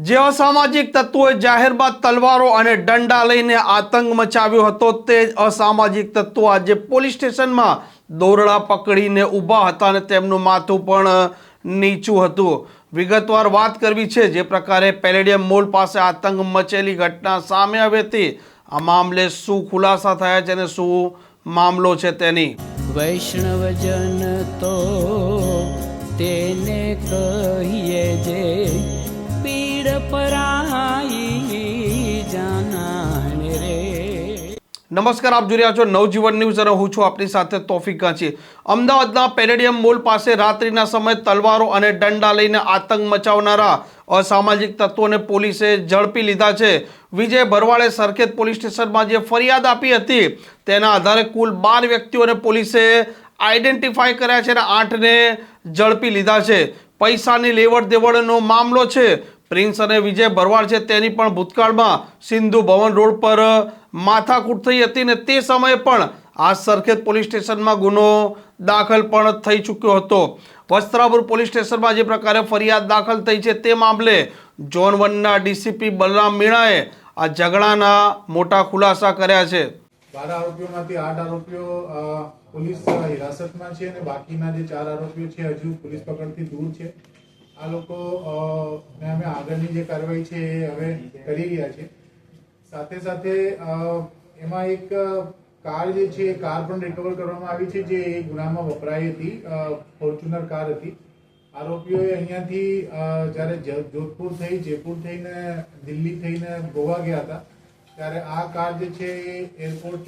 જે અસામાજિક તત્વોએ જાહેરમાં તલવારો અને દંડા લઈને આતંક મચાવ્યો હતો તે અસામાજિક તત્વો આજે પોલીસ સ્ટેશનમાં દોરડા પકડીને ઊભા હતા અને તેમનું માથું પણ નીચું હતું। વિગતવાર વાત કરવી છે જે પ્રકારે પેલેડિયમ મોલ પાસે આતંક મચેલી ઘટના સામે આવી હતી, આ મામલે શું ખુલાસા થયા છે અને શું મામલો છે તેની વૈષ્ણવજન તો તેને કહીએ જે પીડ પરાઈ જાનાને રે। નમસ્કાર, આપ જોઈ રહ્યા છો નવજીવન ન્યૂઝ અને હું છું આપની સાથે તોફિક કાંચી। અમદાવાદના પેલેડિયમ મોલ પાસે રાત્રિના સમયે તલવારો અને દંડા લઈને આતંક મચાવનારા અસામાજિક તત્વોને પોલીસે ઝડપી લીધા છે। વિજય ભરવાડે સરખેજ પોલીસ સ્ટેશનમાં જે ફરિયાદ આપી હતી તેના આધારે કુલ 12 વ્યક્તિઓને પોલીસે આઈડેન્ટિફાઈ કર્યા છે અને 8ને ઝડપી લીધા છે। પૈસાની લેવડ દેવડનો મામલો છે। પ્રિન્સ અને વિજય ભરવાડ છે તેની પણ ભૂતકાળમાં સિંધુ ભવન રોડ પર માથાકૂટ થઈ હતી ને તે સમયે પણ આ સરખેજ પોલીસ સ્ટેશનમાં ગુનો દાખલ પણ થઈ ચૂક્યો હતો। વસ્ત્રાપુર પોલીસ સ્ટેશનમાં જે પ્રકારે ફરિયાદ દાખલ થઈ છે તે મામલે ઝોન 1ના ડીસીપી બલરામ મીણાએ આ ઝઘડાના મોટા ખુલાસા કર્યા છે। 12 આરોપીઓમાંથી 8 આરોપીઓ પોલીસ હિરાસતમાં છે અને બાકીના જે 4 આરોપીઓ છે હજુ પોલીસ પકડથી દૂર છે। આ લોકો ને અમે આગળની જે કાર્યવાહી છે એ હવે કરી રહ્યા છે। સાથે સાથે એમાં એક કાર જે છે એ કાર પણ રિકવર કરવામાં આવી છે જે એ ગુનામાં વપરાઈ હતી, ફોર્ચ્યુનર કાર હતી। આરોપીઓએ અહીંયાથી જ્યારે જોધપુર થઈ, જયપુર થઈને, દિલ્હી થઈને ગોવા ગયા હતા ત્યારે આ કાર જે છે એ એરપોર્ટ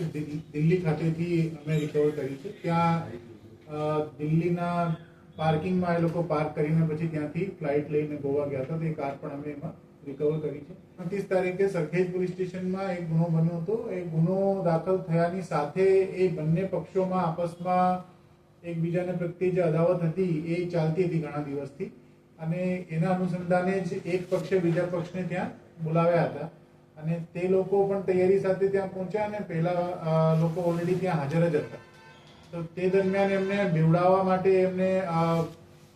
દિલ્હી ખાતેથી અમે રિકવર કરી છે। ત્યાં દિલ્હીના પાર્કિંગમાં એ લોકો પાર્ક કરીને પછી ત્યાંથી ફ્લાઇટ લઈને ગોવા ગયા હતા, તો એ કાર પણ અમે એમાં રિકવર કરી છે। 29 તારીખે સરખેજ પોલીસ સ્ટેશનમાં એક ગુનો બન્યો હતો। એ ગુનો દાખલ થયાની સાથે એ બંને પક્ષોમાં આપસમાં એકબીજાને પ્રત્યે જે અદાવત હતી એ ચાલતી હતી ઘણા દિવસથી અને એના અનુસંધાને જ એક પક્ષે બીજા પક્ષને ત્યાં બોલાવ્યા હતા અને તે લોકો પણ તૈયારી સાથે ત્યાં પહોંચ્યા અને પહેલા લોકો ઓલરેડી ત્યાં હાજર જ હતા। તો તે દરમિયાન એમને બેવડાવવા માટે એમને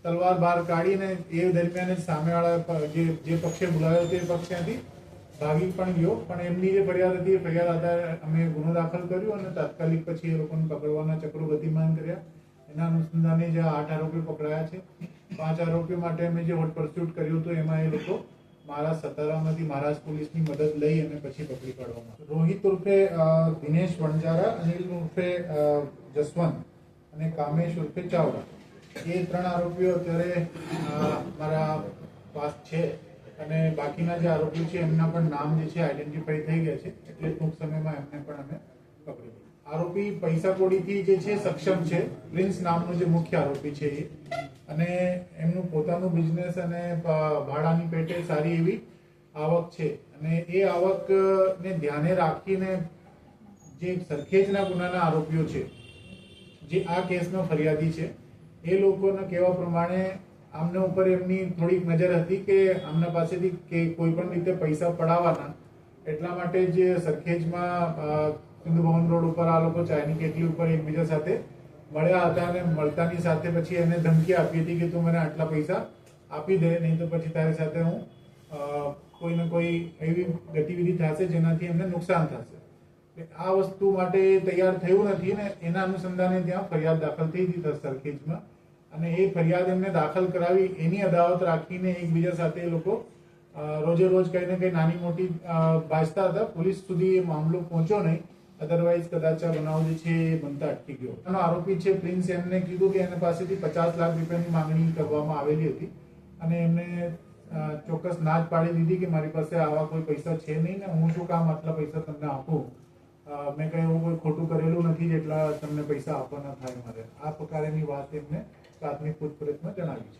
તલવાર બહાર કાઢીને એ દરમિયાન જ સામેવાળા જે પક્ષે બોલાવ્યો તે પક્ષ ત્યાંથી ભાગી પણ ગયો, પણ એમની જે ફરિયાદ હતી એ ફરિયાદ આધારે અમે ગુનો દાખલ કર્યો અને તાત્કાલિક પછી એ લોકોને પકડવાના ચક્રો ગતિમાન કર્યા। એના અનુસંધાને જે 8 આરોપીઓ પકડાયા છે, 5 આરોપીઓ માટે અમે જે હોટ પરસ્યુટ કર્યું હતું એમાં એ લોકો મહારાષ્ટ્ર સતારામાંથી મહારાષ્ટ્ર પોલીસની મદદ લઈ અને પછી પકડી પાડવામાં। રોહિત ઉર્ફે દિનેશ વણજારા, અનિલ ઉર્ફે જસવંત અને કામેશ ઉર્ફે ચાવડા, એ 3 આરોપીઓ અત્યારે મારા પાસ છે અને બાકીના જે આરોપીઓ છે એમના પણ નામ જે છે આઈડેન્ટિફાઈ થઈ ગયા છે, એટલે ટૂંક સમયમાં એમને પણ અમે પકડી લીધા। આરોપી પૈસા કોડીથી જે છે સક્ષમ છે, પ્રિન્સ નામનો જે મુખ્ય આરોપી છે એ, અને એમનું પોતાનું બિઝનેસ અને ભાડાની પેટે સારી એવી આવક છે અને એ આવકને ધ્યાને રાખીને જે સરખેજના ગુનાના આરોપીઓ છે જે આ કેસનો ફરિયાદી છે એ લોકોના કહેવા પ્રમાણે આમના ઉપર એમની થોડીક નજર હતી કે આમના પાસેથી કે કોઈ પણ રીતે પૈસા પડાવવાના, એટલા માટે જ સરખેજમાં સિંધુ ભવન રોડ ઉપર આ લોકો ચાયની કેટલી ઉપર એકબીજા સાથે મળ્યા હતા અને મળતાની સાથે પછી એને ધમકી આપી હતી કે તું મને આટલા પૈસા આપી દે, નહીં તો પછી તારી સાથે હું કોઈને કોઈ એવી ગતિવિધિ થશે જેનાથી એમને નુકસાન થશે। આ વસ્તુ માટે તૈયાર થયું નથી ને એના અનુસંધાને ત્યાં ફરિયાદ દાખલ થઈ હતી સરખેજમાં અને એ ફરિયાદ એમને દાખલ કરાવી એની અદાવત રાખીને એકબીજા સાથે એ લોકો રોજે રોજ કંઈ ને કંઈ નાની મોટી બાજતા હતા। પોલીસ સુધી એ મામલો પહોંચ્યો નહીં, અધરવાઇઝ કદાચ આ બનાવ જે છે એ બનતા અટકી ગયો। એનો આરોપી છે પ્રિન્સ, એમને કીધું કે એને પાસેથી 50 લાખ રૂપિયાની માંગણી કરવામાં આવેલી હતી અને એમને ચોક્કસ ના જ પાડી દીધી કે મારી પાસે આવા કોઈ પૈસા છે નહીં ને હું શું કામ આટલા પૈસા તમને આપું, મેં કંઈ એવું કોઈ ખોટું કરેલું નથી જેટલા તમને પૈસા આપવાના થાય મારે। આ પ્રકારની વાત એમને પ્રાથમિક પૂછપરછમાં જણાવી છે।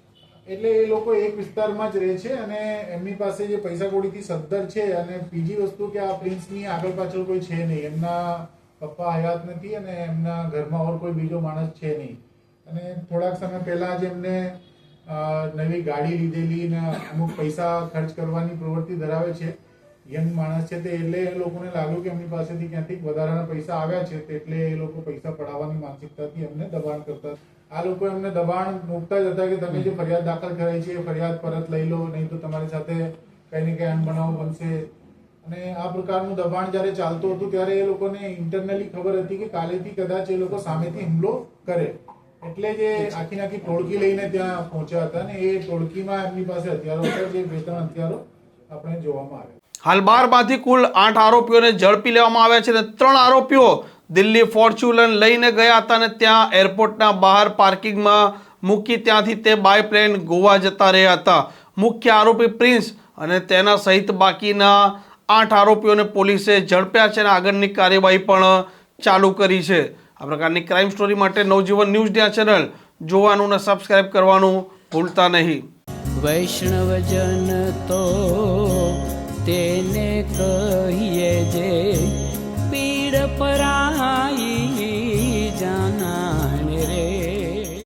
એટલે એ લોકો એક વિસ્તારમાં જ રહે છે અને એમની પાસે જે પૈસા કોડીથી સદ્ધર છે અને બીજી વસ્તુ કે આ પ્રિન્સની આગળ પાછળ કોઈ છે નહીં, એમના પપ્પા હયાત નથી અને એમના ઘરમાં ઓર કોઈ બીજો માણસ છે નહીં અને થોડાક સમય પહેલા જ એમને નવી ગાડી લીધેલી ને અમુક પૈસા ખર્ચ કરવાની પ્રવૃત્તિ ધરાવે છે, યંગ માણસ છે તે, એટલે એ લોકોને લાગ્યું કે એમની પાસેથી ક્યાંથી વધારાના પૈસા આવ્યા છે એટલે એ લોકો પૈસા પડાવવાની માનસિકતાથી એમને દબાણ કરતા। આ લોકો એમને દબાણ મૂકતા જ હતા કે તમે જે ફરિયાદ દાખલ કરાઈ છે એ ફરિયાદ પરત લઈ લો, નહીં તો તમારી સાથે કંઈ ને કંઈ અનબનાવ બનશે. અને આ પ્રકારનું દબાણ જ્યારે ચાલતું હતું ત્યારે એ લોકોને ઇન્ટરનલી ખબર હતી કે કાલેથી કદાચ એ લોકો સામેથી હુમલો કરે, એટલે જે આખી ટોળકી લઈને ત્યાં પહોંચ્યા હતા. અને એ ટોળકીમાં એમની પાસે હથિયારો હતા, જે 2-3 હથિયારો આપણે જોવામાં આવ્યા. હાલ 12માંથી કુલ 8 આરોપીઓને ઝડપી લેવામાં આવ્યા છે અને 3 આરોપીઓ દિલ્હી ફોર્ચ્યુનર લઈને ગયા હતા અને ત્યાં એરપોર્ટના બહાર પાર્કિંગમાં મૂકી ત્યાંથી તે બાય પ્લેન ગોવા જતા રહ્યા હતા. મુખ્ય આરોપી પ્રિન્સ અને તેના સહિત બાકીના 8 આરોપીઓને પોલીસે ઝડપ્યા છે અને આગળની કાર્યવાહી પણ ચાલુ કરી છે. આ પ્રકારની ક્રાઇમ સ્ટોરી માટે નવજીવન ન્યૂઝની આ ચેનલ જોવાનું અને સબસ્ક્રાઇબ કરવાનું ભૂલતા નહીં. વૈષ્ણવજન તો તેને કહીએ જે પીડ પરા